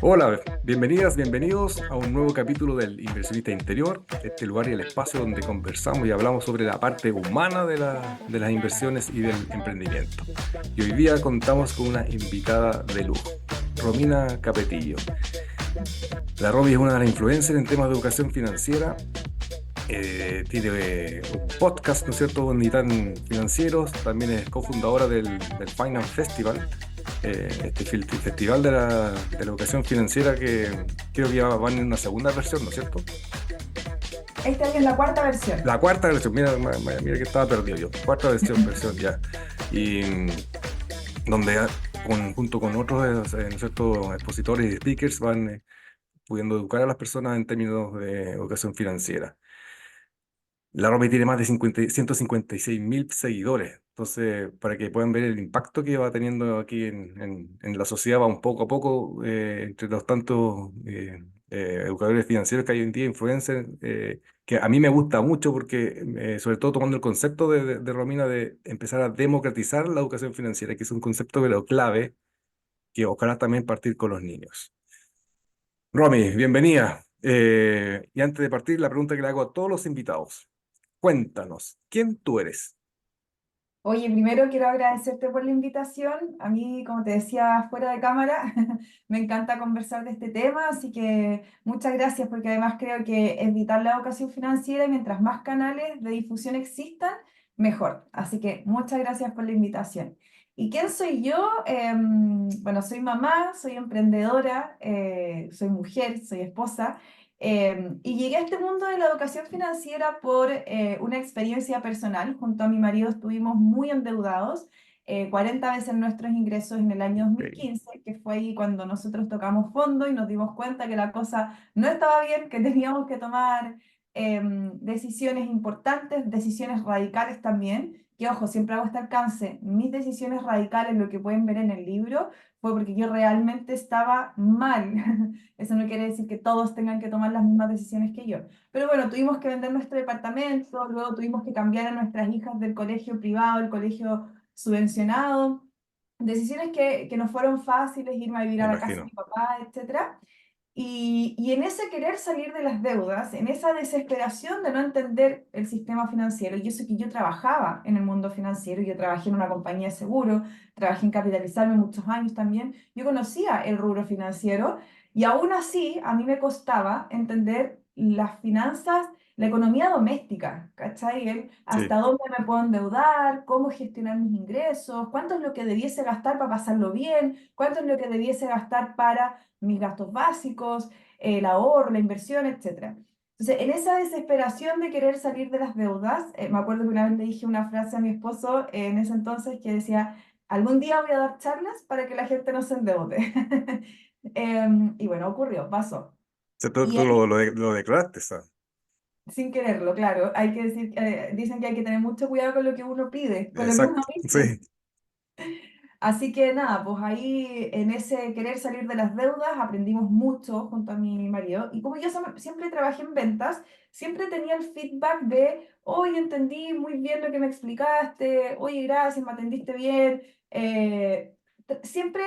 Hola, bienvenidas, bienvenidos a un nuevo capítulo del Inversionista Interior, este lugar y el espacio donde conversamos y hablamos sobre la parte humana de las inversiones y del emprendimiento. Y hoy día contamos con una invitada de lujo, Romina Capetillo. La Romy es una de las influencers en temas de educación financiera. Tiene un podcast, ¿no es cierto?, con Nitan Financieros. También es cofundadora del Finance Festival, festival de la educación financiera que creo que ya van en una segunda versión, ¿no es cierto? Esta es la cuarta versión. La cuarta versión, mira, mira que estaba perdido yo. Cuarta versión ya. Y donde junto con otros, ¿no es cierto?, expositores y speakers van pudiendo educar a las personas en términos de educación financiera. La Romy tiene más de 156.000 seguidores. Entonces, para que puedan ver el impacto que va teniendo aquí en la sociedad, va un poco a poco, entre los tantos educadores financieros que hay hoy en día, influencers, que a mí me gusta mucho porque, sobre todo tomando el concepto de Romina de empezar a democratizar la educación financiera, que es un concepto pero clave, que ojalá también partir con los niños. Romy, bienvenida. Y antes de partir, la pregunta que le hago a todos los invitados. Cuéntanos, ¿quién tú eres? Oye, primero quiero agradecerte por la invitación. A mí, como te decía fuera de cámara, me encanta conversar de este tema, así que muchas gracias porque además creo que es vital la educación financiera y mientras más canales de difusión existan, mejor. Así que muchas gracias por la invitación. ¿Y quién soy yo? Bueno, soy mamá, soy emprendedora, soy mujer, soy esposa. Y llegué a este mundo de la educación financiera por una experiencia personal. Junto a mi marido estuvimos muy endeudados, 40 veces nuestros ingresos en el año Ok, 2015, que fue ahí cuando nosotros tocamos fondo y nos dimos cuenta que la cosa no estaba bien, que teníamos que tomar decisiones importantes, decisiones radicales también. Que ojo, siempre hago este alcance. Mis decisiones radicales, lo que pueden ver en el libro, fue porque yo realmente estaba mal. Eso no quiere decir que todos tengan que tomar las mismas decisiones que yo. Pero bueno, tuvimos que vender nuestro departamento, luego tuvimos que cambiar a nuestras hijas del colegio privado al colegio subvencionado. Decisiones que no fueron fáciles, irme a vivir me a la casa de imagino. mi papá, etcétera. Y en ese querer salir de las deudas, en esa desesperación de no entender el sistema financiero, yo sé que yo trabajaba en el mundo financiero, yo trabajé en una compañía de seguro, trabajé en capitalizarme muchos años también, yo conocía el rubro financiero y aún así a mí me costaba entender las finanzas, la economía doméstica, ¿cachai? Sí, Hasta dónde me puedo endeudar, cómo gestionar mis ingresos, cuánto es lo que debiese gastar para pasarlo bien, cuánto es lo que debiese gastar para mis gastos básicos, el ahorro, la inversión, etcétera. Entonces, en esa desesperación de querer salir de las deudas, me acuerdo que una vez le dije una frase a mi esposo en ese entonces que decía, algún día voy a dar charlas para que la gente no se endeude. Y bueno, ocurrió, pasó. Y tú ahí, lo declaraste, ¿sabes? sin quererlo, claro, hay que decir, dicen que hay que tener mucho cuidado con lo que uno pide, con lo que uno Exacto, dice. sí, Así que nada, pues ahí en ese querer salir de las deudas aprendimos mucho junto a mi marido. Y como yo siempre trabajé en ventas, siempre tenía el feedback de, oye, entendí muy bien lo que me explicaste, oye, gracias, me atendiste bien. Siempre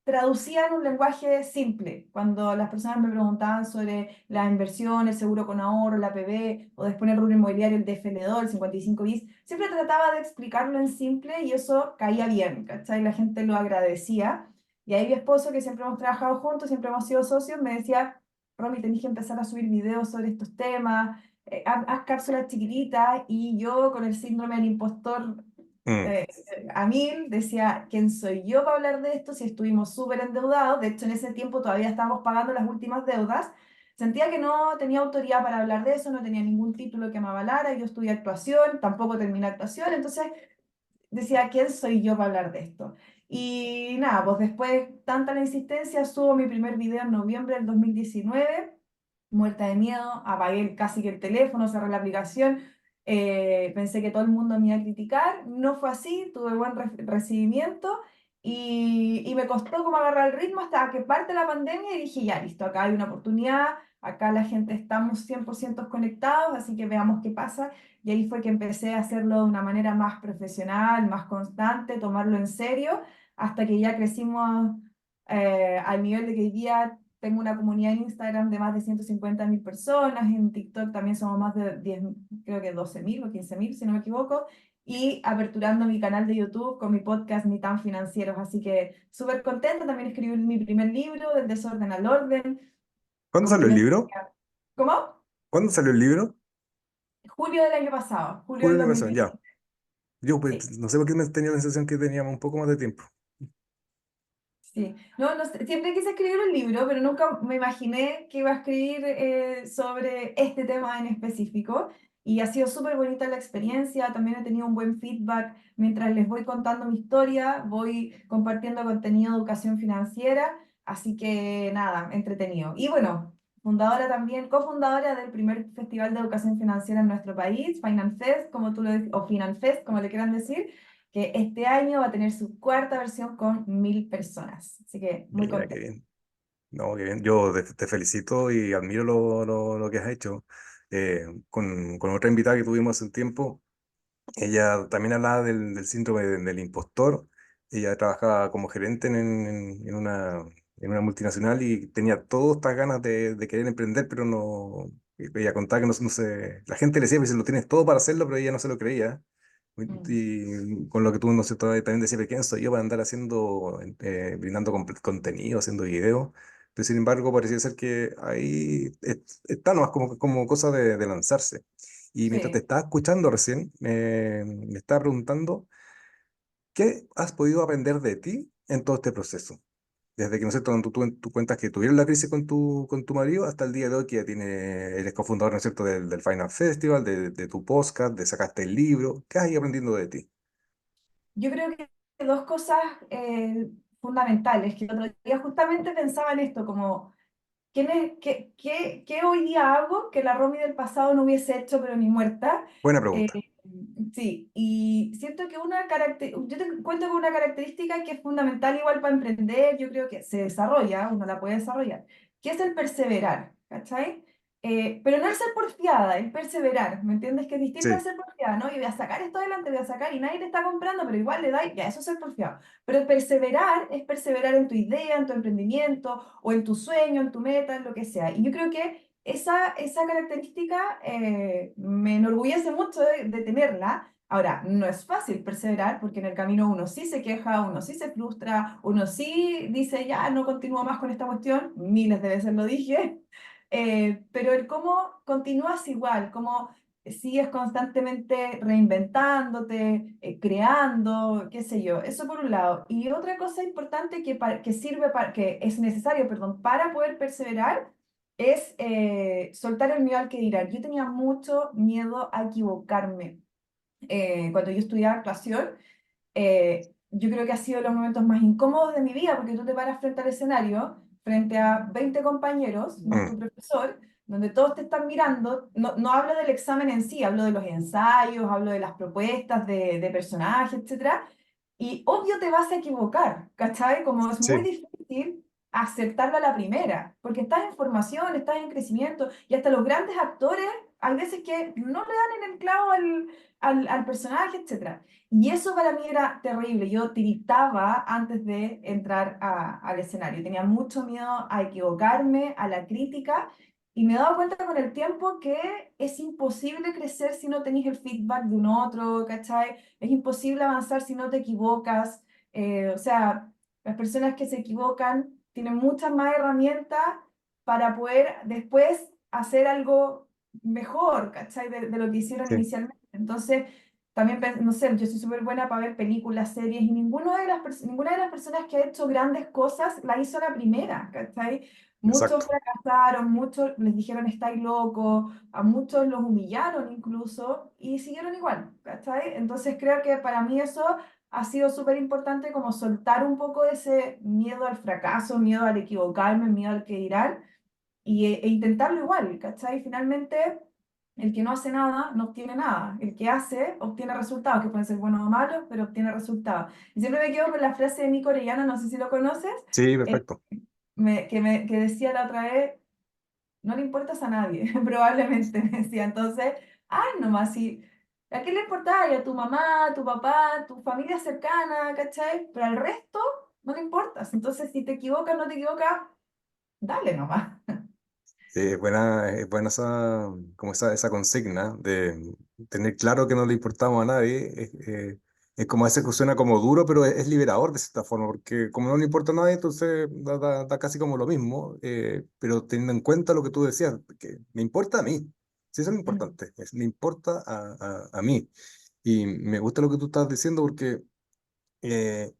traducía en un lenguaje simple. Cuando las personas me preguntaban sobre la inversión, el seguro con ahorro, la APB, o después el rubro inmobiliario, el DFL2, el 55 bis, siempre trataba de explicarlo en simple y eso caía bien, ¿cachai? La gente lo agradecía. Y ahí mi esposo, que siempre hemos trabajado juntos, siempre hemos sido socios, me decía, Romy, tenés que empezar a subir videos sobre estos temas, haz cápsulas chiquititas, y yo con el síndrome del impostor mm, a mil, decía, ¿quién soy yo para hablar de esto si estuvimos súper endeudados? De hecho, en ese tiempo todavía estábamos pagando las últimas deudas. Sentía que no tenía autoridad para hablar de eso, no tenía ningún título que me avalara, yo estudié actuación, tampoco terminé actuación, entonces decía, ¿quién soy yo para hablar de esto? Y nada, pues después, tanta la insistencia, subo mi primer video en noviembre del 2019, muerta de miedo, apagué casi que el teléfono, cerré la aplicación, pensé que todo el mundo me iba a criticar, no fue así, tuve buen recibimiento y me costó como agarrar el ritmo hasta que parte la pandemia y dije, ya, listo, acá hay una oportunidad, acá la gente estamos 100% conectados, así que veamos qué pasa. Y ahí fue que empecé a hacerlo de una manera más profesional, más constante, tomarlo en serio, hasta que ya crecimos al nivel de que hoy día tengo una comunidad en Instagram de más de 150.000 personas, en TikTok también somos más de 10, creo que 12.000 o 15.000, si no me equivoco, y aperturando mi canal de YouTube con mi podcast Ni tan financieros, así que súper contenta, también escribí mi primer libro, Del desorden al orden, ¿Cuándo aunque salió el me... libro? ¿Cómo? ¿Cuándo salió el libro? Julio del año pasado, julio Julio del del año pasado, 2020. ya. Yo Sí. pues, no sé por qué me tenía la sensación que teníamos un poco más de tiempo. Sí, no, no siempre quise escribir un libro, pero nunca me imaginé que iba a escribir sobre este tema en específico. Y ha sido súper bonita la experiencia, también he tenido un buen feedback mientras les voy contando mi historia, voy compartiendo contenido de educación financiera, así que nada, entretenido. Y bueno, fundadora también, cofundadora del primer festival de educación financiera en nuestro país, FinanFest, como tú lo o FinanFest, como le quieran decir, que este año va a tener su cuarta versión con 1.000 personas. Así que muy Mira, qué contenta. bien. No, qué bien. Yo te felicito y admiro lo que has hecho. Con otra invitada que tuvimos hace un tiempo, ella también hablaba del síndrome del impostor. Ella trabajaba como gerente en una multinacional y tenía todas estas ganas de querer emprender, pero no. Ella contaba que no se. La gente le decía, pues lo tienes todo para hacerlo, pero ella no se lo creía. Mm, Y con lo que tú, no sé, también decías, "¿Pero quién soy yo para andar haciendo, brindando contenido, haciendo videos?" Pero sin embargo, parecía ser que ahí está nomás como cosa de lanzarse. Y mientras te sí. estaba escuchando recién, me estaba preguntando, ¿qué has podido aprender de ti en todo este proceso? Desde que, no sé, tú cuentas que tuvieron la crisis con tu marido hasta el día de hoy que ya eres cofundador, ¿no es cierto?, del Final Festival, de tu podcast, de sacaste el libro. ¿Qué has ido aprendiendo de ti? Yo creo que dos cosas fundamentales, que el otro día justamente pensaba en esto, como ¿qué hoy día hago que la Romy del pasado no hubiese hecho, pero ni muerta? Buena Eh, pregunta. sí, y siento que yo te cuento con una característica que es fundamental igual para emprender, yo creo que se desarrolla, uno la puede desarrollar, que es el perseverar, ¿cachai? Pero no el ser porfiada, el perseverar, ¿me entiendes? Que es distinto al Sí, ser porfiada, ¿no? Y voy a sacar esto adelante, voy a sacar y nadie te está comprando, pero igual le da, ya, eso es ser porfiado. Pero el perseverar es perseverar en tu idea, en tu emprendimiento, o en tu sueño, en tu meta, en lo que sea. Y yo creo que esa característica me enorgullece mucho de tenerla. Ahora, no es fácil perseverar porque en el camino uno sí se queja, uno sí se frustra, uno sí dice, ya no continúo más con esta cuestión, miles de veces lo dije, pero el cómo continúas igual, cómo sigues constantemente reinventándote, creando, qué sé yo, eso por un lado. Y otra cosa importante que sirve para, que es necesario, perdón, para poder perseverar es soltar el miedo al que dirán. Yo tenía mucho miedo a equivocarme. Cuando yo estudiaba actuación, yo creo que ha sido de los momentos más incómodos de mi vida, porque tú te paras frente al escenario, frente a 20 compañeros, más tu mm, profesor, donde todos te están mirando. No, no hablo del examen en sí, hablo de los ensayos, hablo de las propuestas de personajes, etcétera. Y obvio te vas a equivocar, ¿cachai? Como es muy sí, difícil aceptarlo a la primera, porque estás en formación, estás en crecimiento, y hasta los grandes actores hay veces que no le dan en el clavo al personaje, etcétera. Y eso para mí era terrible. Yo tiritaba antes de entrar al escenario. Tenía mucho miedo a equivocarme, a la crítica. Y me he dado cuenta con el tiempo que es imposible crecer si no tenéis el feedback de un otro, ¿cachai? Es imposible avanzar si no te equivocas. O sea, las personas que se equivocan tienen muchas más herramientas para poder después hacer algo mejor, ¿cachai? De lo que hicieron sí, inicialmente. Entonces, también, no sé, yo soy súper buena para ver películas, series, y ninguna de las personas que ha hecho grandes cosas la hizo a la primera, ¿cachai? Muchos exacto. fracasaron, muchos les dijeron estáis locos, a muchos los humillaron incluso, y siguieron igual, ¿cachai? Entonces creo que para mí eso ha sido súper importante, como soltar un poco ese miedo al fracaso, miedo al equivocarme, miedo al que dirán, e intentarlo igual, ¿cachai? Finalmente, el que no hace nada no obtiene nada. El que hace obtiene resultados, que pueden ser buenos o malos, pero obtiene resultados. Y siempre me quedo con la frase de Nico Orellana, no sé si lo conoces, Sí, eh, perfecto. que decía la otra vez, no le importas a nadie, probablemente me decía. Entonces, ay, nomás, si, ¿a qué le importa? ¿A tu mamá, a tu papá, a tu familia cercana, ¿cachai? Pero al resto no le importas. Entonces, si te equivocas, no te equivocas, dale nomás. Sí, es buena esa, como esa consigna de tener claro que no le importamos a nadie. Es como ese que suena como duro, pero es liberador de cierta forma, porque como no le importa a nadie, entonces da casi como lo mismo, pero teniendo en cuenta lo que tú decías, que me importa a mí. Sí, eso es lo importante, me importa a mí. Y me gusta lo que tú estás diciendo porque eh,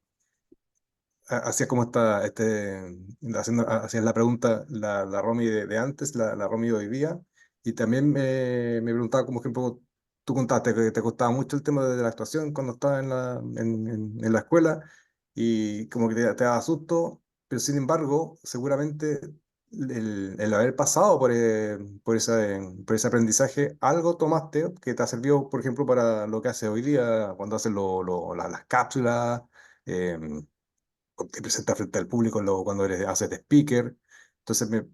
hacía como hacía la pregunta la Romy de antes, la Romy de hoy día, y también me preguntaba, como ejemplo, tú contaste que te costaba mucho el tema de la actuación cuando estabas en la escuela, y como que te daba susto, pero sin embargo, seguramente el haber pasado por ese aprendizaje, algo tomaste que te ha servido, por ejemplo, para lo que haces hoy día, cuando haces las cápsulas. em, te presentas frente al público cuando haces de speaker. Entonces,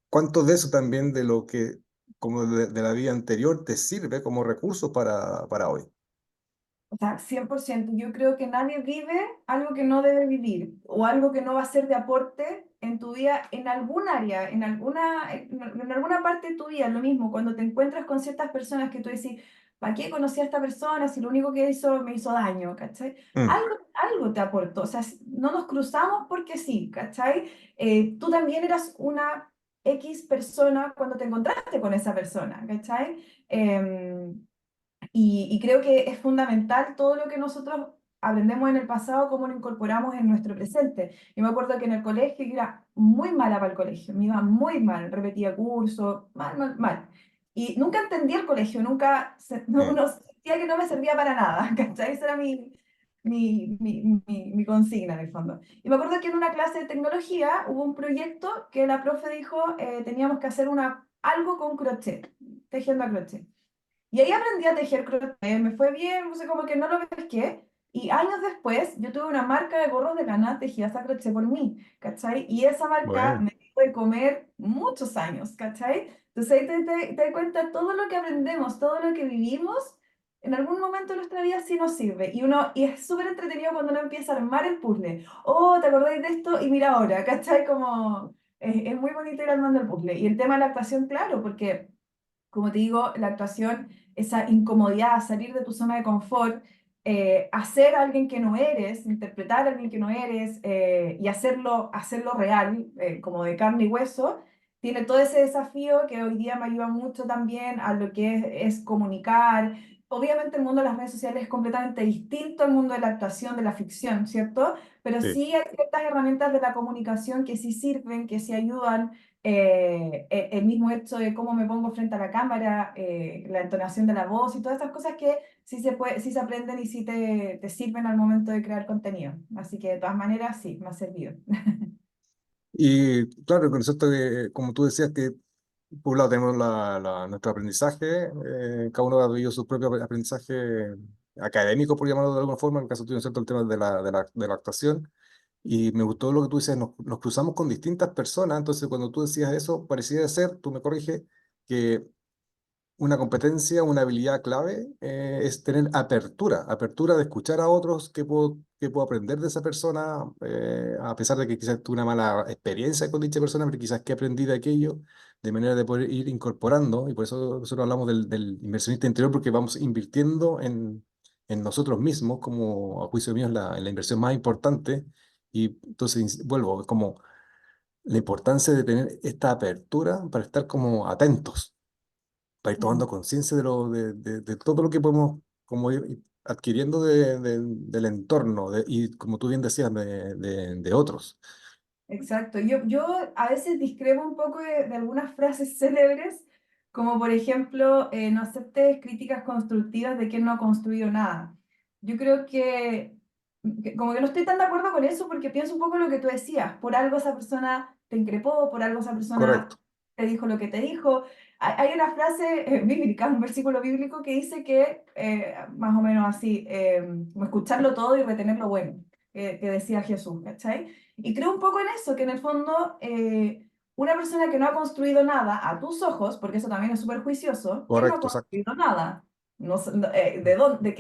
¿cuánto de eso también de lo que, como de la vida anterior, te sirve como recurso para hoy? O sea, 100%. Yo creo que nadie vive algo que no debe vivir o algo que no va a ser de aporte en tu vida, en algún área, en alguna parte de tu vida. Lo mismo, cuando te encuentras con ciertas personas que tú decís, ¿para qué conocí a esta persona si lo único que hizo me hizo daño? ¿Cachai? Mm, Algo te aportó. O sea, no nos cruzamos porque sí, ¿cachai? Tú también eras una X persona cuando te encontraste con esa persona, ¿cachai? Y creo que es fundamental todo lo que nosotros aprendemos en el pasado, cómo lo incorporamos en nuestro presente. Yo me acuerdo que en el colegio yo era muy mala para el colegio, me iba muy mal, repetía cursos, mal, mal, mal. Y nunca entendía el colegio, nunca, mm, no sentía que no me servía para nada, ¿cachai? Esa era mi consigna en el fondo. Y me acuerdo que en una clase de tecnología hubo un proyecto que la profe dijo, teníamos que hacer algo con crochet, tejiendo a crochet. Y ahí aprendí a tejer crochet, me fue bien, no sé, como que no lo pesqué. Y años después, yo tuve una marca de gorros de lana tejidas a crochet por mí, ¿cachai? Y esa marca bueno, me dio de comer muchos años, ¿cachai? Entonces ahí te das cuenta, todo lo que aprendemos, todo lo que vivimos, en algún momento de nuestra vida sí nos sirve. Y es súper entretenido cuando uno empieza a armar el puzzle. Oh, ¿te acordáis de esto? Y mira ahora, ¿cachai? Como, es muy bonito ir armando el puzzle. Y el tema de la actuación, claro, porque como te digo, la actuación, esa incomodidad, salir de tu zona de confort, hacer a alguien que no eres, interpretar a alguien que no eres y hacerlo real, como de carne y hueso, tiene todo ese desafío que hoy día me ayuda mucho también a lo que es comunicar. Obviamente el mundo de las redes sociales es completamente distinto al mundo de la actuación, de la ficción, ¿cierto? Pero sí. sí hay ciertas herramientas de la comunicación que sí sirven, que sí ayudan el mismo hecho de cómo me pongo frente a la cámara, la entonación de la voz y todas esas cosas que sí se aprenden y sí te sirven al momento de crear contenido. Así que de todas maneras sí, me ha servido. Y claro, el concepto de, como tú decías, que por un lado tenemos nuestro aprendizaje, cada uno ha vivido su propio aprendizaje académico, por llamarlo de alguna forma, en el caso tuyo, ¿cierto? El tema de la actuación. Y me gustó lo que tú dices, nos cruzamos con distintas personas, entonces cuando tú decías eso, parecía de ser, tú me corriges, que una competencia, una habilidad clave es tener apertura de escuchar a otros, qué puedo aprender de esa persona, a pesar de que quizás tuve una mala experiencia con dicha persona, pero quizás que aprendí de aquello, de manera de poder ir incorporando, y por eso nosotros hablamos del inversionista interior, porque vamos invirtiendo en nosotros mismos, como a juicio mío es la inversión más importante, y entonces vuelvo, es como la importancia de tener esta apertura para estar como atentos para ir tomando conciencia de todo lo que podemos como ir adquiriendo del entorno y como tú bien decías, de otros. Exacto. Yo a veces discrepo un poco de algunas frases célebres, como por ejemplo, no aceptes críticas constructivas de quien no ha construido nada. Yo creo que como que no estoy tan de acuerdo con eso porque pienso un poco lo que tú decías. Por algo esa persona te increpó, por algo esa persona Correcto. te dijo lo que te dijo. Hay una frase bíblica, un versículo bíblico que dice que, más o menos así, como escucharlo todo y retener lo bueno, que decía Jesús, ¿cachai? Y creo un poco en eso, que en el fondo una persona que no ha construido nada a tus ojos, porque eso también es súper juicioso, ¿quién no ha Correcto, exacto. construido nada? No, ¿de dónde,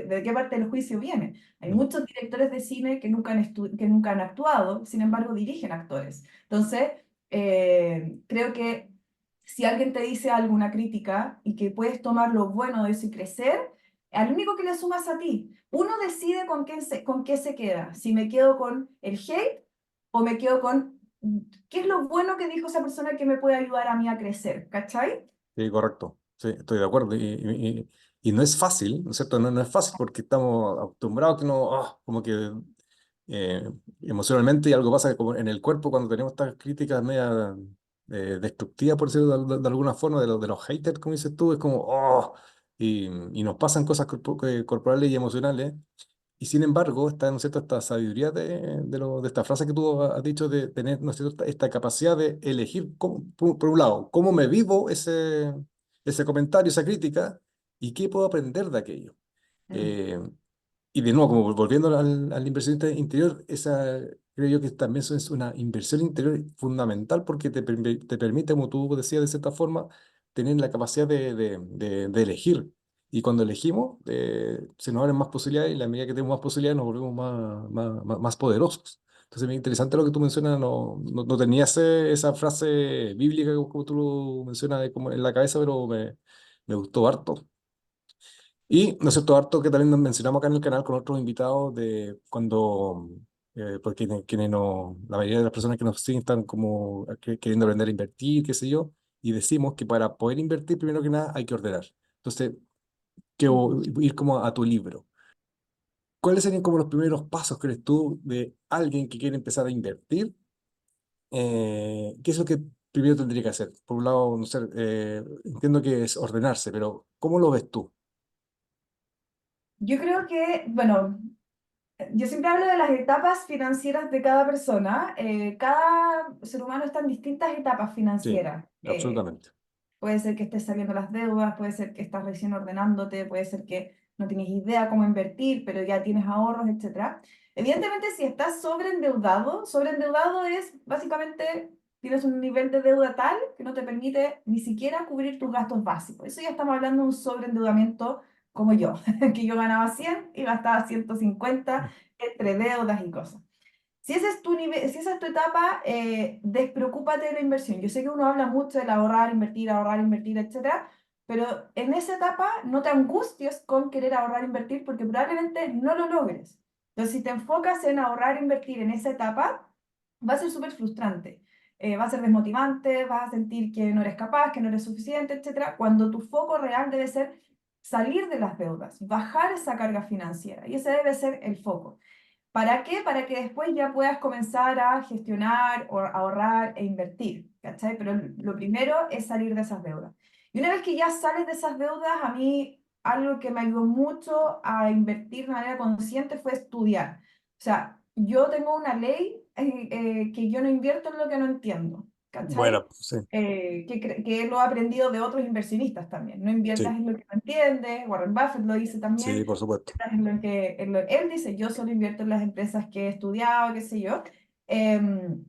de qué parte del juicio viene? Hay Mm. muchos directores de cine que nunca han actuado, sin embargo dirigen actores. Entonces, creo que si alguien te dice alguna crítica y que puedes tomar lo bueno de eso y crecer, al único que le sumas a ti. Uno decide con qué se queda. Si me quedo con el hate o me quedo con qué es lo bueno que dijo esa persona que me puede ayudar a mí a crecer. ¿Cachai? Sí, correcto. Sí, estoy de acuerdo. Y no es fácil, ¿no es cierto? No, no es fácil porque estamos acostumbrados que no, como que eh, emocionalmente y algo pasa como en el cuerpo cuando tenemos estas críticas media destructivas, por decirlo de alguna forma, de los haters, como dices tú, es como, y nos pasan cosas corporales y emocionales. Y sin embargo, está, ¿no es cierto?, esta sabiduría de esta frase que tú has dicho de tener, ¿no es cierto?, esta capacidad de elegir, por un lado, cómo me vivo ese comentario, esa crítica, y qué puedo aprender de aquello. Mm. Eh, y de nuevo, como volviendo al inversionista interior, esa creo yo que también es una inversión interior fundamental porque te permite, como tú decías de cierta forma, tener la capacidad de elegir. Y cuando elegimos, se nos abren más posibilidades y a la medida que tenemos más posibilidades nos volvemos más poderosos. Entonces, es interesante lo que tú mencionas, no tenía esa frase bíblica como tú lo mencionas como en la cabeza, pero me gustó harto. Y, ¿no es cierto?, harto que también nos mencionamos acá en el canal con otros invitados de cuando, porque quienes no, la mayoría de las personas que nos siguen están como queriendo aprender a invertir, qué sé yo, y decimos que para poder invertir, primero que nada, hay que ordenar. Entonces, ir como a tu libro. ¿Cuáles serían como los primeros pasos, crees tú, de alguien que quiere empezar a invertir? ¿Qué es lo que primero tendría que hacer? Por un lado, no sé, entiendo que es ordenarse, pero ¿cómo lo ves tú? Yo creo que, bueno, yo siempre hablo de las etapas financieras de cada persona. Cada ser humano está en distintas etapas Sí, financieras. absolutamente. Puede ser que estés saliendo las deudas, puede ser que estás recién ordenándote, puede ser que no tienes idea cómo invertir, pero ya tienes ahorros, etcétera. Evidentemente, si estás sobreendeudado es básicamente tienes un nivel de deuda tal que no te permite ni siquiera cubrir tus gastos básicos. Eso ya estamos hablando de un sobreendeudamiento como yo, que yo ganaba 100 y gastaba 150 entre deudas y cosas. Si ese es tu nivel, si esa es tu etapa, despreocúpate de la inversión. Yo sé que uno habla mucho del ahorrar, invertir, etcétera, pero en esa etapa no te angusties con querer ahorrar, invertir, porque probablemente no lo logres. Entonces, si te enfocas en ahorrar, invertir en esa etapa, va a ser súper frustrante. Va a ser desmotivante, vas a sentir que no eres capaz, que no eres suficiente, etcétera, cuando tu foco real debe ser salir de las deudas, bajar esa carga financiera, y ese debe ser el foco. ¿Para qué? Para que después ya puedas comenzar a gestionar, o ahorrar e invertir, ¿cachai? Pero lo primero es salir de esas deudas. Y una vez que ya sales de esas deudas, a mí algo que me ayudó mucho a invertir de manera consciente fue estudiar. O sea, yo tengo una ley que yo no invierto en lo que no entiendo, ¿cachai? Bueno, sí, Que lo he aprendido de otros inversionistas también. No inviertas sí, en lo que no entiendes. Warren Buffett lo dice sí, también. por supuesto. Él dice, yo solo invierto en las empresas que he estudiado, qué sé yo. Em,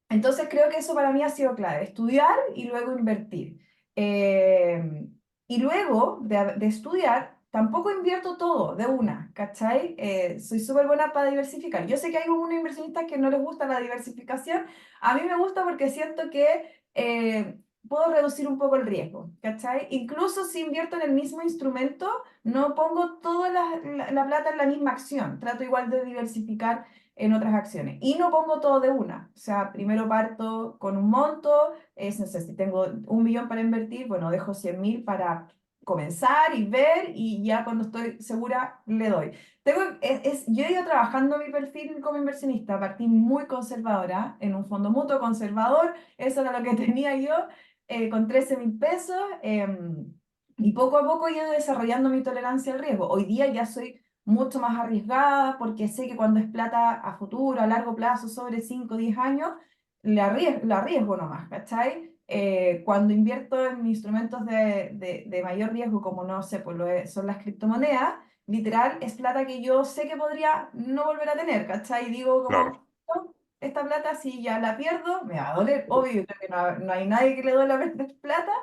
entonces creo que eso para mí ha sido clave, estudiar y luego invertir. Y luego de estudiar, tampoco invierto todo de una, ¿cachai? Soy súper buena para diversificar. Yo sé que hay algunos inversionistas que no les gusta la diversificación. A mí me gusta porque siento que puedo reducir un poco el riesgo, ¿cachai? Incluso si invierto en el mismo instrumento, no pongo toda la plata en la misma acción. Trato igual de diversificar en otras acciones. Y no pongo todo de una. O sea, primero parto con un monto, no sé, si tengo 1 millón para invertir, bueno, dejo 100.000 para comenzar y ver y ya cuando estoy segura le doy. Yo he ido trabajando mi perfil como inversionista, partí muy conservadora en un fondo mutuo conservador, eso era lo que tenía yo, con 13.000 pesos, y poco a poco he ido desarrollando mi tolerancia al riesgo. Hoy día ya soy mucho más arriesgada porque sé que cuando es plata a futuro, a largo plazo, sobre 5 o 10 años, la arriesgo nomás, ¿cachai? Cuando invierto en instrumentos de mayor riesgo, como no sé, pues son las criptomonedas, literal es plata que yo sé que podría no volver a tener, ¿cachai? Y digo Claro. como, "No", esta plata, si ya la pierdo, me va a doler. Obvio, yo creo que no hay nadie que le duele perder plata,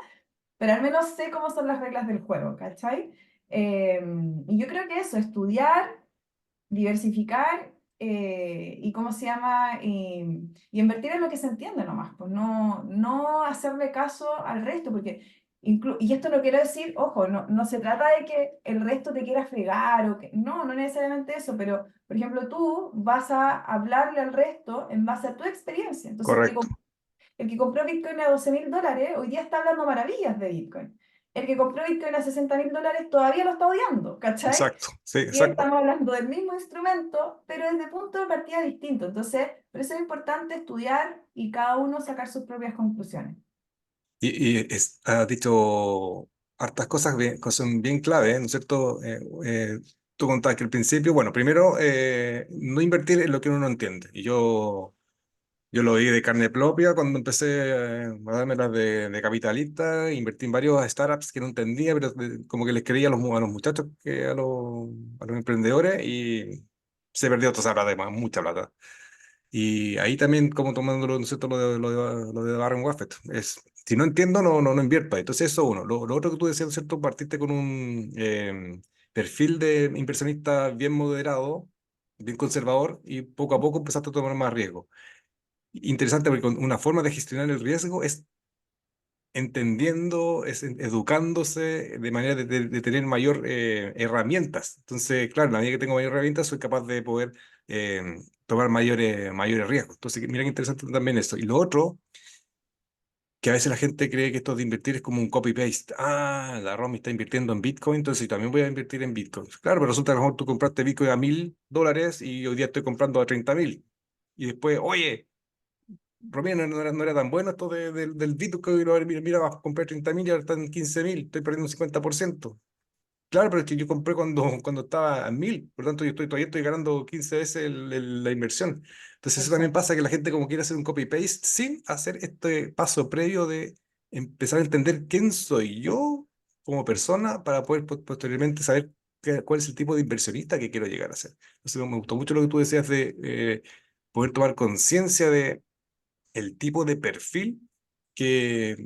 pero al menos sé cómo son las reglas del juego, ¿cachai? Eh, y yo creo que eso, estudiar, diversificar y cómo se llama, y invertir en lo que se entiende nomás, pues no hacerle caso al resto, porque y esto no quiero decir, ojo, no se trata de que el resto te quiera fregar o que, no necesariamente eso, pero por ejemplo tú vas a hablarle al resto en base a tu experiencia, entonces Correcto, el que compró Bitcoin a $12.000 hoy día está hablando maravillas de Bitcoin. El que compró Bitcoin a $60.000 todavía lo está odiando, ¿cachai? exacto, sí, Y exacto. estamos hablando del mismo instrumento, pero desde punto de partida distinto. Entonces, por eso es importante estudiar y cada uno sacar sus propias conclusiones. Has dicho hartas cosas que son bien clave, ¿no es cierto? Tú contabas que al principio, bueno, primero, no invertir en lo que uno no entiende. Yo lo vi de carne propia cuando empecé a darme las de capitalista, invertí en varios startups que no entendía, pero como que les creía a a los muchachos, a los emprendedores y se perdió toda esa plata, además, mucha plata. Y ahí también, como tomándolo, ¿no es cierto?, lo de Warren Buffett. Si no entiendo, no invierto. Entonces, eso uno. Lo otro que tú decías, ¿no es cierto?, partiste con un perfil de inversionista bien moderado, bien conservador, y poco a poco empezaste a tomar más riesgo. Interesante porque una forma de gestionar el riesgo es entendiendo, educándose de manera de tener mayor herramientas. Entonces, claro, a la medida que tengo mayor herramientas, soy capaz de poder tomar mayores riesgos. Entonces, mira qué interesante también eso. Y lo otro, que a veces la gente cree que esto de invertir es como un copy-paste. Ah, la Romy está invirtiendo en Bitcoin, entonces yo también voy a invertir en Bitcoin. Claro, pero resulta que a lo mejor tú compraste Bitcoin a $1.000 y hoy día estoy comprando a 30.000. Y después, oye, Romero, no era tan bueno esto del Bitcoin, mira, vas a comprar 30.000 y ahora están en 15.000, estoy perdiendo un 50%. Claro, pero es que yo compré cuando estaba a 1.000, por lo tanto todavía estoy ganando 15 veces la inversión. Entonces eso también Exacto. pasa que la gente como quiere hacer un copy-paste sin hacer este paso previo de empezar a entender quién soy yo como persona para poder posteriormente saber cuál es el tipo de inversionista que quiero llegar a ser. Entonces me gustó mucho lo que tú decías de poder tomar conciencia de el tipo de perfil que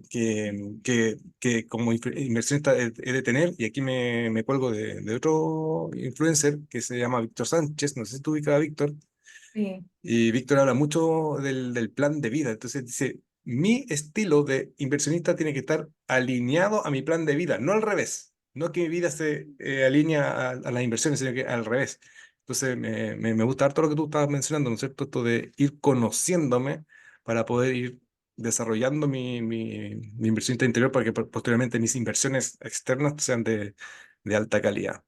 como inversionista he de tener, y aquí me cuelgo de otro influencer que se llama Víctor Sánchez, no sé si tú ubicas a Víctor, Sí, y Víctor habla mucho del plan de vida, entonces dice, mi estilo de inversionista tiene que estar alineado a mi plan de vida, no al revés, no que mi vida se alinea a las inversiones, sino que al revés. Entonces me gusta harto lo que tú estabas mencionando, ¿no es cierto? Esto de ir conociéndome para poder ir desarrollando mi inversión interior para que posteriormente mis inversiones externas sean de alta calidad.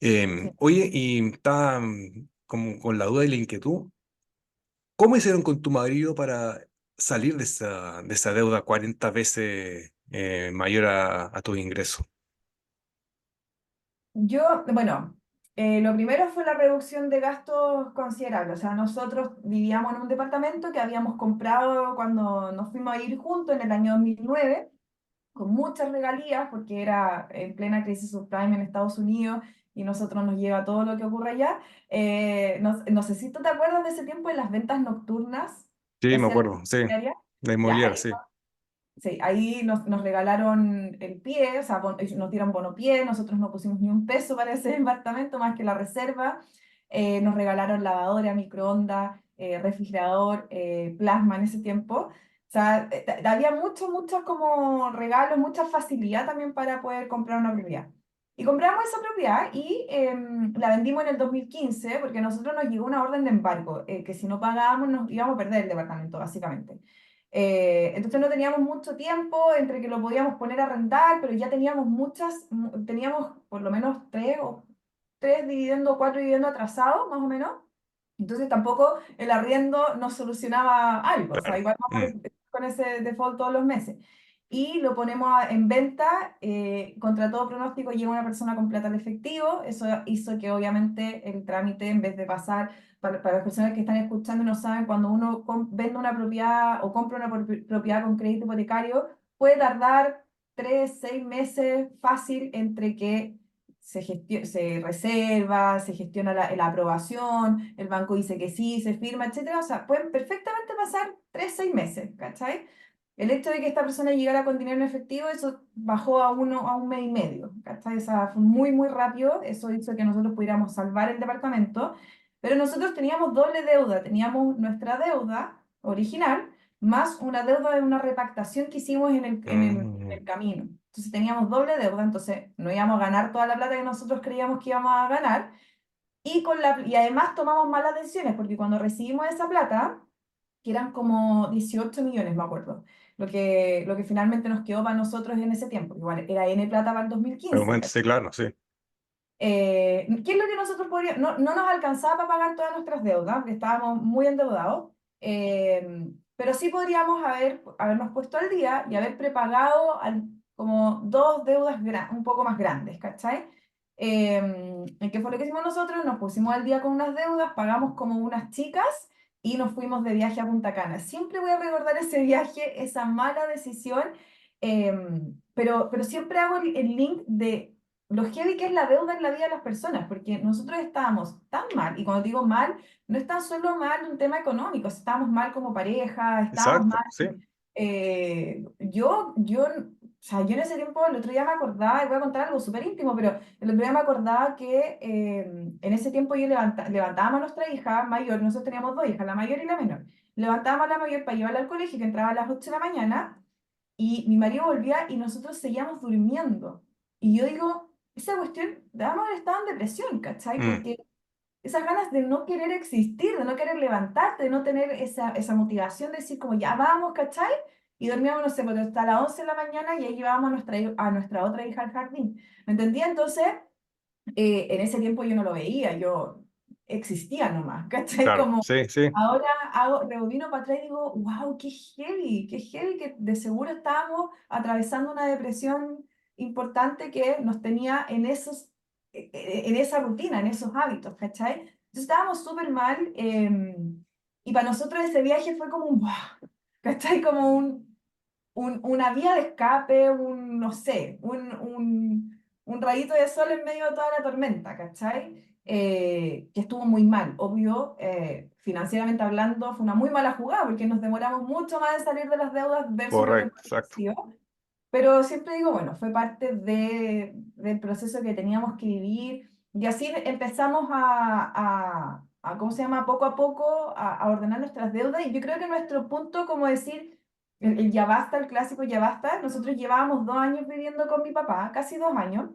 sí. Oye, y está como con la duda y la inquietud. ¿Cómo hicieron con tu marido para salir de esa deuda 40 veces mayor a tus ingresos? Bueno, lo primero fue la reducción de gastos considerable. O sea, nosotros vivíamos en un departamento que habíamos comprado cuando nos fuimos a ir juntos en el año 2009 con muchas regalías, porque era en plena crisis subprime en Estados Unidos y nosotros nos llega todo lo que ocurre allá. No sé si tú te acuerdas de ese tiempo de las ventas nocturnas que Sí, me hacía la acuerdo, sí. inmobiliaria. La Ya, inmobiliaria, sí. sí, ahí nos regalaron el pie, o sea, nos dieron bono pie, nosotros no pusimos ni un peso para ese departamento más que la reserva. Nos regalaron lavadora, microondas, refrigerador, plasma en ese tiempo. O sea, había muchos como regalos, mucha facilidad también para poder comprar una propiedad. Y compramos esa propiedad y la vendimos en el 2015 porque a nosotros nos llegó una orden de embargo, que si no pagábamos nos íbamos a perder el departamento, básicamente. Entonces no teníamos mucho tiempo entre que lo podíamos poner a arrendar, pero ya teníamos teníamos por lo menos tres dividendos, cuatro dividendos atrasados, más o menos. Entonces tampoco el arriendo nos solucionaba algo, o sea, Claro. igual Mm. vamos con ese default todos los meses. Y lo ponemos en venta, contra todo pronóstico llega una persona con plata en efectivo, eso hizo que obviamente el trámite en vez de pasar para las personas que están escuchando y no saben, cuando uno vende una propiedad o compra una propiedad con crédito hipotecario, puede tardar 3, 6 meses fácil entre que se reserva, se gestiona la aprobación, el banco dice que sí, se firma, etcétera. O sea, pueden perfectamente pasar 3, 6 meses, ¿cachai? El hecho de que esta persona llegara con dinero en efectivo, eso bajó a 1 mes y medio, ¿cachai? O sea, fue muy, muy rápido, eso hizo que nosotros pudiéramos salvar el departamento, pero nosotros teníamos doble deuda, teníamos nuestra deuda original, más una deuda de una repactación que hicimos en el camino. Entonces teníamos doble deuda, entonces no íbamos a ganar toda la plata que nosotros creíamos que íbamos a ganar, y además tomamos malas decisiones, porque cuando recibimos esa plata, que eran como 18 millones, me acuerdo, lo que finalmente nos quedó para nosotros en ese tiempo, igual era N plata para el dos mil De quince momento, sí, claro, sí. ¿Qué es lo que nosotros podríamos? No nos alcanzaba para pagar todas nuestras deudas, porque estábamos muy endeudados, pero sí podríamos habernos puesto al día y haber prepagado como dos deudas un poco más grandes, ¿cachai? ¿Qué fue lo que hicimos nosotros? Nos pusimos al día con unas deudas, pagamos como unas chicas y nos fuimos de viaje a Punta Cana. Siempre voy a recordar ese viaje, esa mala decisión, pero siempre hago el link de lo heavy que es la deuda en la vida de las personas, porque nosotros estábamos tan mal, y cuando digo mal, no es tan solo mal un tema económico, estábamos mal como pareja, estábamos Exacto, mal. sí. O sea, yo en ese tiempo, el otro día me acordaba, y voy a contar algo súper íntimo, pero el otro día me acordaba que en ese tiempo yo levantábamos a nuestra hija mayor, nosotros teníamos dos hijas, la mayor y la menor, levantábamos a la mayor para llevarla al colegio, que entraba a las 8 de la mañana, y mi marido volvía y nosotros seguíamos durmiendo. Y yo digo, esa cuestión, debemos haber estado en depresión, ¿cachai? Mm, Porque esas ganas de no querer existir, de no querer levantarte, de no tener esa motivación de decir como ya vamos, ¿cachai? Y dormíamos, no sé, porque hasta las 11 de la mañana y ahí llevábamos a nuestra otra hija al jardín. ¿Me entendía? Entonces, en ese tiempo yo no lo veía, yo existía nomás, ¿cachai? claro, Como sí, sí. ahora rebobino para atrás y digo, wow, qué heavy, que de seguro estábamos atravesando una depresión importante que nos tenía en esa rutina, en esos hábitos, ¿cachai? Entonces estábamos súper mal, y para nosotros ese viaje fue como un, wow, ¿cachai? Como una vía de escape, no sé, un rayito de sol en medio de toda la tormenta, ¿cachai? Que estuvo muy mal, obvio, financieramente hablando, fue una muy mala jugada porque nos demoramos mucho más en salir de las deudas versus lo que Correcto, nos exacto. sido. Pero siempre digo, bueno, fue parte del proceso que teníamos que vivir y así empezamos ¿cómo se llama? Poco a poco a ordenar nuestras deudas y yo creo que nuestro punto, como decir, el ya basta, el clásico ya basta, nosotros llevábamos 2 años viviendo con mi papá, casi 2 años,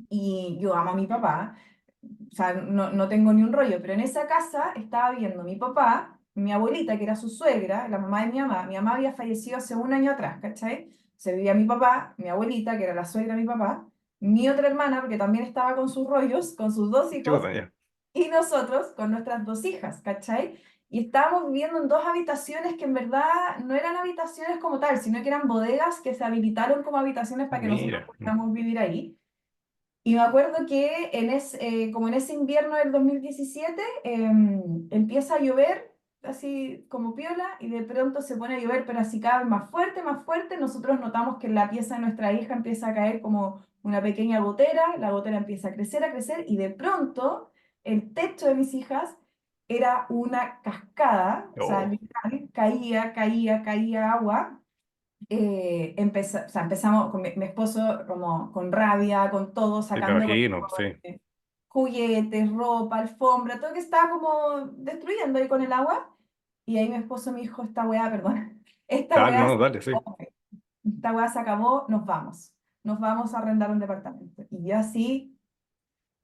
y yo amo a mi papá, o sea, no tengo ni un rollo, pero en esa casa estaba viviendo mi papá, mi abuelita, que era su suegra, la mamá de mi mamá había fallecido hace 1 año atrás, ¿cachai? Se vivía mi papá, mi abuelita, que era la suegra de mi papá, mi otra hermana, porque también estaba con sus rollos, con sus dos hijos, Chuta, ya. y nosotros con nuestras dos hijas, ¿cachai? Y estábamos viviendo en dos habitaciones que en verdad no eran habitaciones como tal, sino que eran bodegas que se habilitaron como habitaciones para que nosotros Mira. pudiéramos vivir ahí. Y me acuerdo que como en ese invierno del 2017 empieza a llover, así como piola, y de pronto se pone a llover, pero así cada vez más fuerte, más fuerte. Nosotros notamos que en la pieza de nuestra hija empieza a caer como una pequeña gotera, la gotera empieza a crecer, y de pronto el techo de mis hijas era una cascada, o sea, Oh, literal, caía, caía, caía agua. O sea, empezamos con mi esposo como con rabia, con todo, sí, me sacando imagino, sí. juguetes, ropa, alfombra, todo que estaba como destruyendo ahí con el agua. Y ahí mi esposo me dijo, esta weá, perdón, esta Dale, weá, no, dale, sí. esta weá se acabó, nos vamos a arrendar un departamento. Y yo así,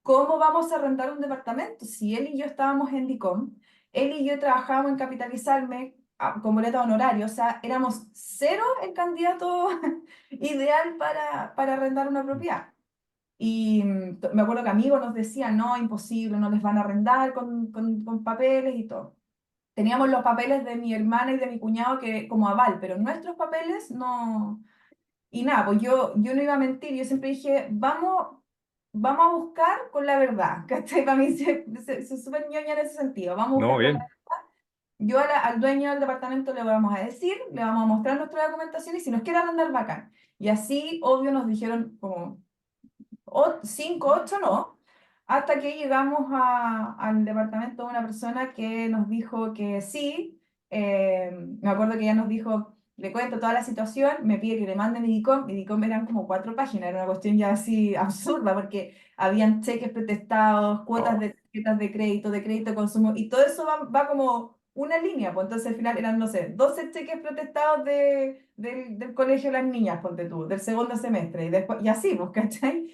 ¿cómo vamos a arrendar un departamento? Si él y yo estábamos en Dicom, él y yo trabajábamos en Capitalizarme con boleta honorario, o sea, éramos cero el candidato ideal para arrendar una propiedad. Y me acuerdo que amigos nos decían, no, imposible, no les van a arrendar con papeles y todo. Teníamos los papeles de mi hermana y de mi cuñado que, como aval, pero nuestros papeles no. Y nada, pues yo no iba a mentir, yo siempre dije, vamos a buscar con la verdad, ¿cachai? Para mí soy súper ñoña en ese sentido, vamos a No, buscar con la bien. verdad. Yo al dueño del departamento le vamos a decir, le vamos a mostrar nuestra documentación y si nos quiere arrendar, bacán. Y así, obvio, nos dijeron como 5, 8 no, hasta que llegamos al departamento de una persona que nos dijo que sí. Me acuerdo que ella nos dijo, le cuento toda la situación, me pide que le mande mi DICOM eran como 4 páginas, era una cuestión ya así absurda, porque habían cheques pretestados, cuotas Oh, de tarjetas de crédito de consumo, y todo eso va como una línea, pues entonces al final eran, no sé, 12 cheques protestados del colegio de las niñas, ponte tú, del segundo semestre, y después, y así, pues, ¿cachai?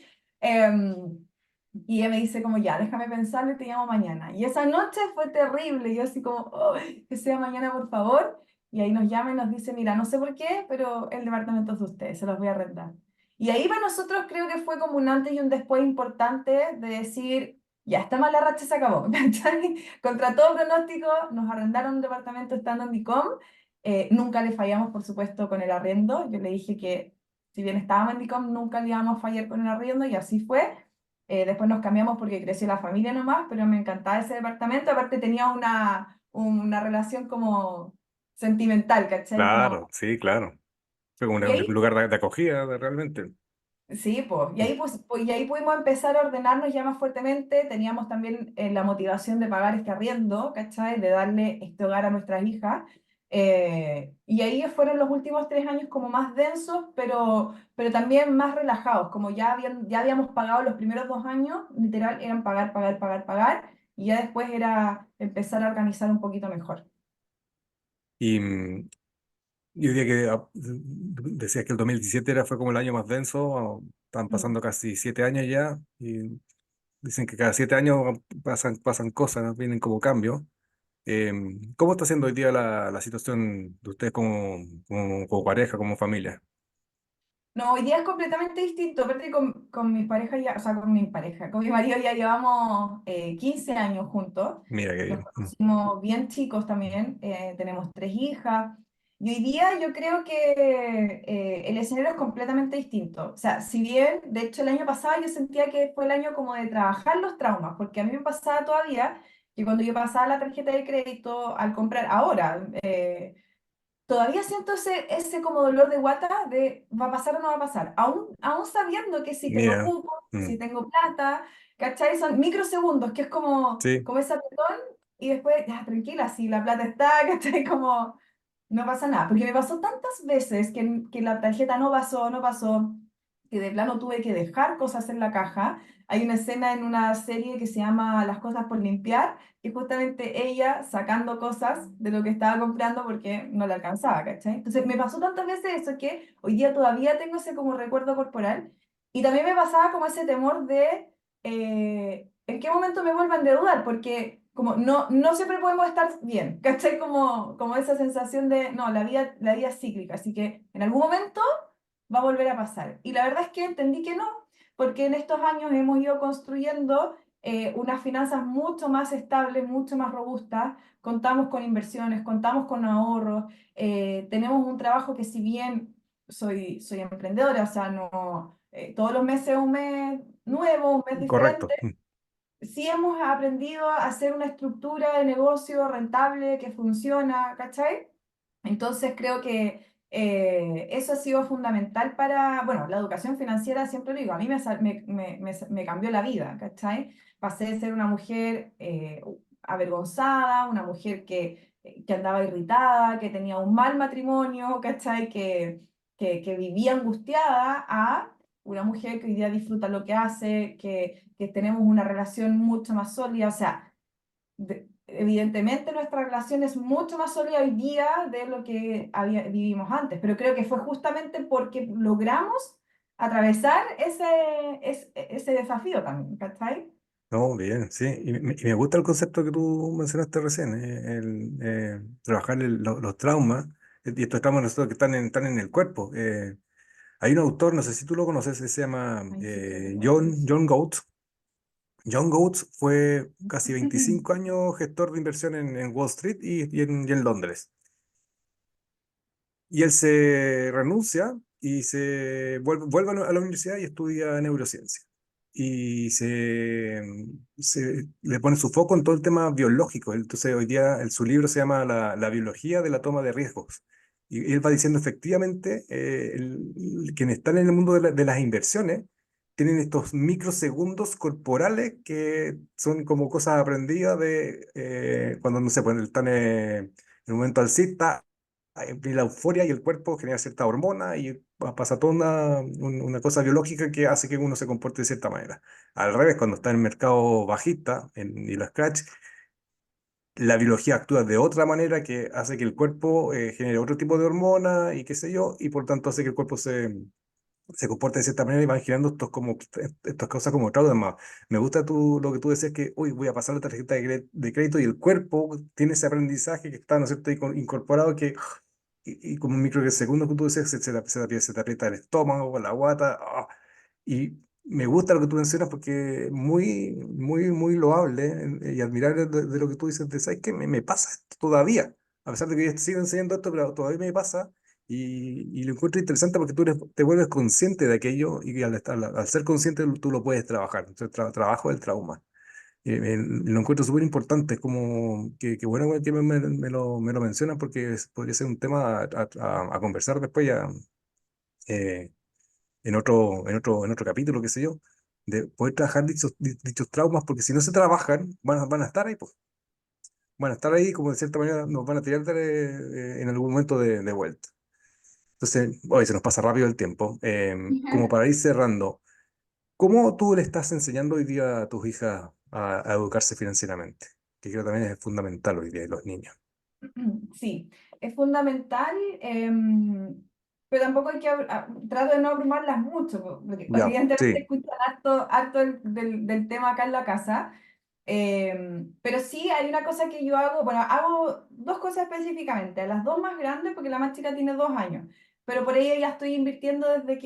Y ella me dice como, ya, déjame pensarlo y te llamo mañana. Y esa noche fue terrible, yo así como, "Oh, que sea mañana, por favor". Y ahí nos llama y nos dice, mira, no sé por qué, pero el departamento es de ustedes, se los voy a arrendar. Y ahí para nosotros creo que fue como un antes y un después importante de decir, ya, esta mala racha se acabó. ¿Cachai? Contra todo pronóstico, nos arrendaron un departamento estando en Dicom. Nunca le fallamos, por supuesto, con el arriendo. Yo le dije que si bien estábamos en Dicom, nunca le íbamos a fallar con el arriendo y así fue. Después nos cambiamos porque creció la familia nomás, pero me encantaba ese departamento. Aparte tenía una relación como sentimental, ¿cachai? claro, Como, sí, claro. Fue como y un ahí lugar de acogida realmente. sí, pues, y ahí pudimos empezar a ordenarnos ya más fuertemente, teníamos también la motivación de pagar este arriendo, ¿cachai? De darle este hogar a nuestras hijas, y ahí fueron los últimos 3 años como más densos, pero también más relajados, como ya habíamos pagado los primeros 2 años, literal, eran pagar, pagar, pagar, pagar, y ya después era empezar a organizar un poquito mejor. Y yo diría que decías que el 2017 fue como el año más denso, están Mm. pasando casi 7 años ya, y dicen que cada 7 años pasan cosas, ¿no? Vienen como cambios. ¿Cómo está siendo hoy día la situación de ustedes como pareja, como familia? No, hoy día es completamente distinto. Aparte con mi pareja ya, o sea, con mi pareja, con mi marido ya llevamos 15 años juntos. Mira qué Nos bien. conocimos bien chicos también. Tenemos 3 hijas. Y hoy día yo creo que el escenario es completamente distinto. O sea, si bien, de hecho, el año pasado yo sentía que fue el año como de trabajar los traumas, porque a mí me pasaba todavía que cuando yo pasaba la tarjeta de crédito al comprar, ahora, todavía siento ese como dolor de guata de va a pasar o no va a pasar, aún sabiendo que si tengo Mira, cupo, mm, si tengo plata, ¿cachai? Son microsegundos, que es sí, como ese apretón y después, ya, tranquila, si la plata está, ¿cachai? Como no pasa nada, porque me pasó tantas veces que la tarjeta no pasó, no pasó, que de plano tuve que dejar cosas en la caja. Hay una escena en una serie que se llama Las cosas por limpiar, y justamente ella sacando cosas de lo que estaba comprando porque no le alcanzaba, ¿cachai? Entonces me pasó tantas veces eso que hoy día todavía tengo ese como recuerdo corporal, y también me pasaba como ese temor de en qué momento me vuelvan a endeudar, porque como no siempre podemos estar bien, ¿cachai? Como esa sensación de, no, la vida es cíclica, así que en algún momento va a volver a pasar. Y la verdad es que entendí que no, porque en estos años hemos ido construyendo unas finanzas mucho más estables, mucho más robustas, contamos con inversiones, contamos con ahorros, tenemos un trabajo que si bien soy emprendedora, o sea, no, todos los meses un mes nuevo, un mes correcto. diferente, sí hemos aprendido a hacer una estructura de negocio rentable que funciona, ¿cachai? Entonces creo que eso ha sido fundamental para, bueno, la educación financiera, siempre lo digo, a mí me cambió la vida, ¿cachai? Pasé de ser una mujer avergonzada, una mujer que andaba irritada, que tenía un mal matrimonio, ¿cachai? Que vivía angustiada, a una mujer que hoy día disfruta lo que hace, que tenemos una relación mucho más sólida, o sea, evidentemente nuestra relación es mucho más sólida hoy día de lo que vivimos antes, pero creo que fue justamente porque logramos atravesar ese desafío también, ¿cachai? No, bien, sí. Y me gusta el concepto que tú mencionaste recién, trabajar los traumas, y estos traumas nosotros que están en el cuerpo. Hay un autor, no sé si tú lo conoces, se llama Ay, sí, creo que lo John Goetz. John Goetz fue casi 25 años gestor de inversión en Wall Street y en Londres. Y él se renuncia y se vuelve a la universidad y estudia neurociencia. Y le pone su foco en todo el tema biológico. Entonces, hoy día su libro se llama La biología de la toma de riesgos. Y él va diciendo efectivamente, quienes están en el mundo de las inversiones tienen estos microsegundos corporales que son como cosas aprendidas de cuando, no sé, pues están en un momento alcista, hay la euforia y el cuerpo genera cierta hormona y pasa toda una cosa biológica que hace que uno se comporte de cierta manera. Al revés, cuando está en el mercado bajista y los crash, la biología actúa de otra manera que hace que el cuerpo genere otro tipo de hormona y qué sé yo, y por tanto hace que el cuerpo se comporta de cierta manera y van generando estas cosas como traumas. Me gusta lo que tú decías que, uy, voy a pasar la tarjeta de crédito y el cuerpo tiene ese aprendizaje que está, ¿no es cierto?, ahí incorporado que, y como un microsegundo que tú decías, se te aprieta el estómago, la guata, y me gusta lo que tú mencionas porque es muy, muy, muy loable y admirable de lo que tú dices, de, ¿sabes qué? Me pasa esto todavía, a pesar de que yo sigo enseñando esto, pero todavía me pasa y lo encuentro interesante porque te vuelves consciente de aquello y al ser consciente tú lo puedes trabajar. Entonces, trabajo del trauma. Lo encuentro súper importante, es como que bueno que me lo mencionas porque podría ser un tema a conversar después ya eh, en otro capítulo, qué sé yo, de poder trabajar dichos traumas porque si no se trabajan van a estar ahí, pues, van a estar ahí como de cierta manera nos van a tirar en algún momento de vuelta. Entonces, hoy se nos pasa rápido el tiempo. Como para ir cerrando, ¿cómo tú le estás enseñando hoy día a tus hijas a educarse financieramente? Que creo también es fundamental hoy día en los niños. Sí, es fundamental, pero tampoco hay que, trato de no abrumarlas mucho, porque Ya, evidentemente sí, escuchan harto del tema acá en la casa. Pero sí, hay una cosa que yo hago, bueno, hago dos cosas específicamente, a las dos más grandes, porque la más chica tiene 2 años, pero por ella ya estoy invirtiendo desde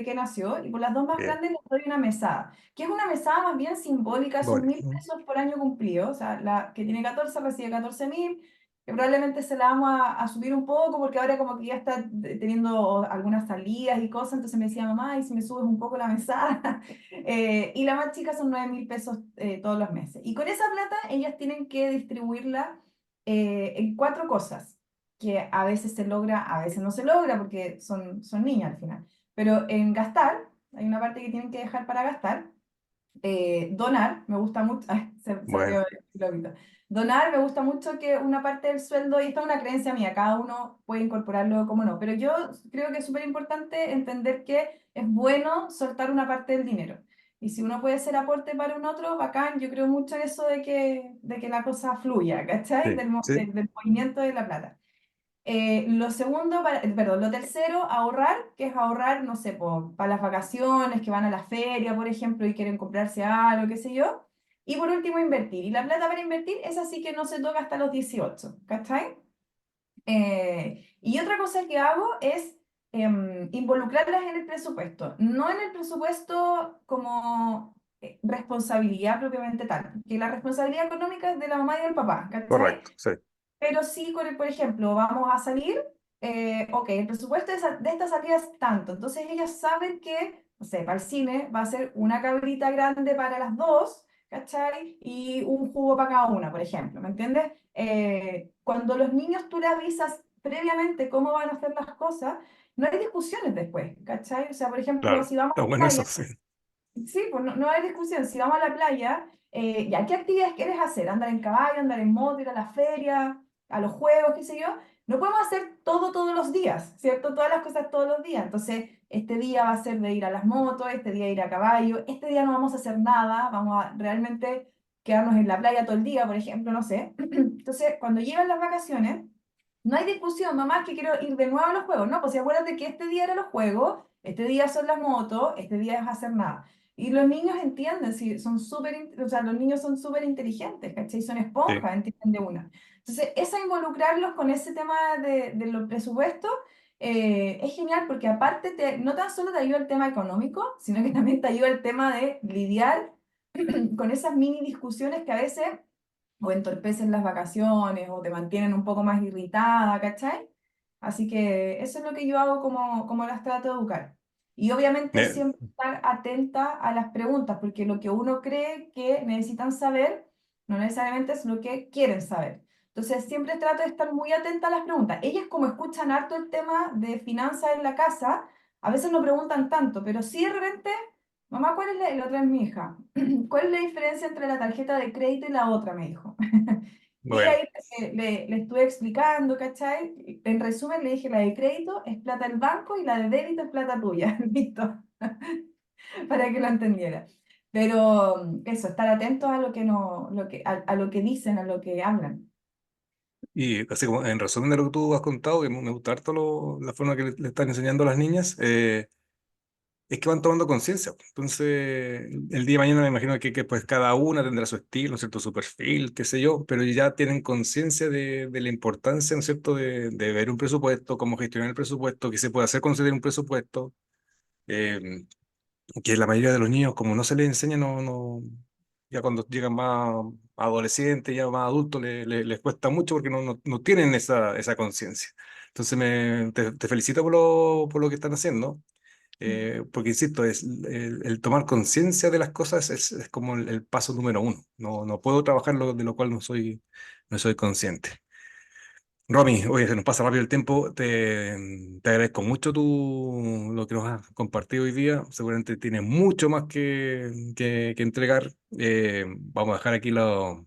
que nació, y por las dos más bien. grandes les doy una mesada, que es una mesada más bien simbólica, son Bueno, 1.000 pesos por año cumplido, o sea, la que tiene 14 recibe 14.000, que probablemente se la vamos a subir un poco, porque ahora como que ya está teniendo algunas salidas y cosas, entonces me decía, mamá, ¿y si me subes un poco la mesada? Y la más chica son 9.000 pesos todos los meses. Y con esa plata ellas tienen que distribuirla en cuatro cosas, que a veces se logra, a veces no se logra, porque son niñas al final. Pero en gastar, hay una parte que tienen que dejar para gastar. Donar, me gusta mucho, ay, se bueno, rió el lobito. Donar, me gusta mucho que una parte del sueldo, y esta es una creencia mía, cada uno puede incorporarlo como no, pero yo creo que es súper importante entender que es bueno soltar una parte del dinero. Y si uno puede hacer aporte para un otro, bacán, yo creo mucho en eso de que la cosa fluya, ¿cachai? sí, sí, Del movimiento de la plata. Lo segundo, perdón, lo tercero, ahorrar, que es ahorrar, no sé, para las vacaciones, que van a la feria, por ejemplo, y quieren comprarse algo, qué sé yo. Y por último, invertir. Y la plata para invertir es así que no se toca hasta los 18, ¿cachai? Y otra cosa que hago es involucrarlas en el presupuesto, no en el presupuesto como responsabilidad propiamente tal, que la responsabilidad económica es de la mamá y del papá, ¿cachai? correcto, sí, Pero sí, por ejemplo, vamos a salir, ok, el presupuesto de esta salida es tanto, entonces ellas saben que, no sé, para el cine va a ser una cabrita grande para las dos, ¿cachai? Y un jugo para cada una, por ejemplo, ¿me entiendes? Cuando los niños tú les avisas previamente cómo van a hacer las cosas, no hay discusiones después, ¿cachai? O sea, por ejemplo, claro, si vamos a está la bueno eso, playa, sí. sí, pues no hay discusión. Si vamos a la playa, ¿ya qué actividades quieres hacer? ¿Andar en caballo, andar en moto, ir a la feria, a los juegos, qué sé yo? No podemos hacer todo todos los días, ¿cierto? Todas las cosas todos los días. Entonces, este día va a ser de ir a las motos, este día ir a caballo, este día no vamos a hacer nada, vamos a realmente quedarnos en la playa todo el día, por ejemplo, no sé. Entonces, cuando llegan las vacaciones, no hay discusión, mamá, que quiero ir de nuevo a los juegos. No, pues si acuérdate que este día eran los juegos, este día son las motos, este día es hacer nada. Y los niños entienden, sí, son súper, o sea, los niños son súper inteligentes, ¿cachai? Son Sí. esponjas, entienden de una. Entonces, esa involucrarlos con ese tema de los presupuestos es genial porque aparte no tan solo te ayuda el tema económico, sino que también te ayuda el tema de lidiar con esas mini discusiones que a veces o entorpecen las vacaciones o te mantienen un poco más irritada, ¿cachai? Así que eso es lo que yo hago como las trato de educar. Y obviamente Eh, siempre estar atenta a las preguntas, porque lo que uno cree que necesitan saber no necesariamente es lo que quieren saber. Entonces siempre trato de estar muy atenta a las preguntas. Ellas como escuchan harto el tema de finanzas en la casa, a veces no preguntan tanto, pero sí de repente mamá, ¿cuál es la otra es mi hija? ¿Cuál es la diferencia entre la tarjeta de crédito y la otra? Me dijo. Y Bueno, ahí le estuve explicando, ¿cachai? En resumen, le dije, la de crédito es plata del banco y la de débito es plata tuya. Listo, para que lo entendiera. Pero eso, estar atentos a lo que no, a lo que dicen, a lo que hablan. y así como en resumen de lo que tú has contado, que me gusta harto la forma que le están enseñando a las niñas, es que van tomando conciencia. Entonces, el día de mañana me imagino que pues cada una tendrá su estilo, ¿no es cierto? Su perfil, qué sé yo, pero ya tienen conciencia de la importancia, ¿no es cierto?, de ver un presupuesto, cómo gestionar el presupuesto, qué se puede hacer con un presupuesto. eh, que la mayoría de los niños, como no se les enseña, ya cuando llegan más adolescentes, ya más adultos, les cuesta mucho porque no tienen esa conciencia. Entonces, te felicito por lo que están haciendo, porque insisto, el tomar conciencia de las cosas es como el paso número uno. No puedo trabajar de lo cual no soy consciente. Romy, oye, se nos pasa rápido el tiempo. Te agradezco mucho lo que nos has compartido hoy día. Seguramente tienes mucho más que entregar. Vamos a dejar aquí los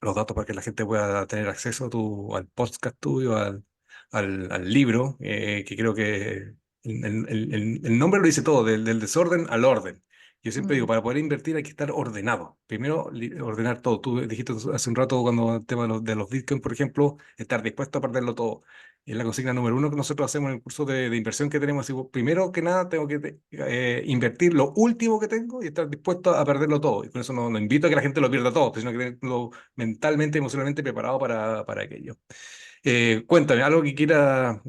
datos para que la gente pueda tener acceso al podcast tuyo, al libro, que creo que el nombre lo dice todo, del desorden al orden. Yo siempre digo, Mm, para poder invertir hay que estar ordenado. Primero, ordenar todo. Tú dijiste hace un rato cuando el tema de los Bitcoin, por ejemplo, estar dispuesto a perderlo todo. Y es la consigna número uno que nosotros hacemos en el curso de inversión que tenemos. Digo, primero que nada, tengo que invertir lo último que tengo y estar dispuesto a perderlo todo. Y por eso no invito a que la gente lo pierda todo, sino que tenerlo mentalmente, emocionalmente preparado para aquello. Cuéntame, algo que quiera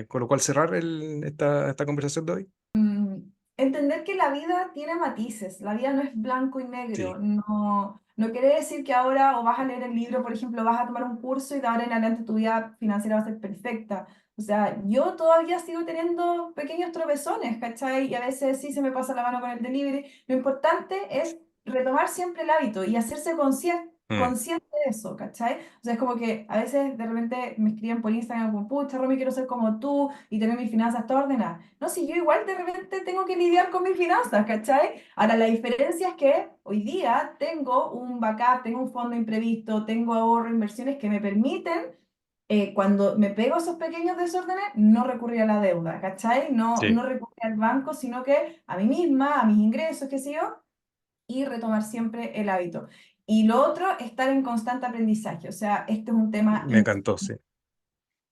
con lo cual cerrar esta conversación de hoy. mm, entender que la vida tiene matices, la vida no es blanco y negro, Sí, no quiere decir que ahora o vas a leer el libro, por ejemplo, vas a tomar un curso y de ahora en adelante tu vida financiera va a ser perfecta. O sea, yo todavía sigo teniendo pequeños tropezones, ¿cachai? Y a veces sí se me pasa la mano con el delivery. Lo importante es retomar siempre el hábito y hacerse mm, consciente de eso, ¿cachai? O sea, es como que a veces de repente me escriben por Instagram como, pucha, Romy, quiero ser como tú y tener mis finanzas todas ordenadas. No, si yo igual de repente tengo que lidiar con mis finanzas, ¿cachai? Ahora, la diferencia es que hoy día tengo un backup, tengo un fondo imprevisto, tengo ahorro, inversiones que me permiten, cuando me pego esos pequeños desórdenes, no recurrir a la deuda, ¿cachai? No sí, recurrir al banco, sino que a mí misma, a mis ingresos, qué sé yo, y retomar siempre el hábito. Y lo otro, estar en constante aprendizaje. O sea, este es un tema me encantó, sí.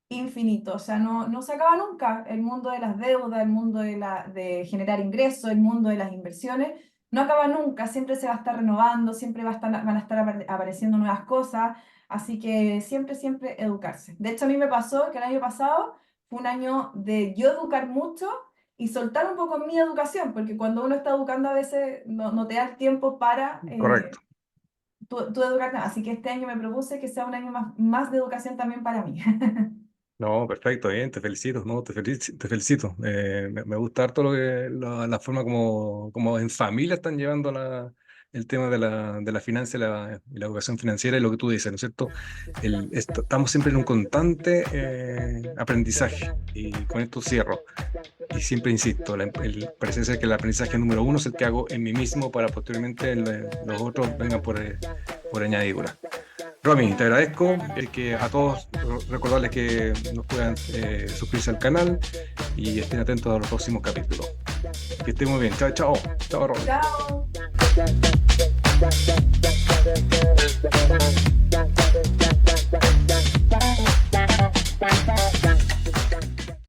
infinito, o sea, no se acaba nunca. El mundo de las deudas, el mundo de generar ingresos, el mundo de las inversiones, no acaba nunca, siempre se va a estar renovando, siempre van a estar apareciendo nuevas cosas, así que siempre, siempre educarse. De hecho, a mí me pasó que el año pasado fue un año de yo educar mucho y soltar un poco mi educación, porque cuando uno está educando a veces no te da el tiempo para Correcto. tú educarte. Así que este año me propuse que sea un año más de educación también para mí. No, perfecto, bien, te felicito, no, te felicito. Me gusta harto la forma como en familia están llevando el tema de la finanza y la educación financiera y lo que tú dices, ¿no es cierto? Estamos siempre en un constante aprendizaje y con esto cierro. Y siempre insisto, parece ser que el aprendizaje número uno es el que hago en mí mismo para posteriormente los otros vengan por añadidura. Romy, te agradezco que a todos recordarles que nos puedan suscribirse al canal y estén atentos a los próximos capítulos. Que estén muy bien. Chao, chao. Chao, Romy. Chao.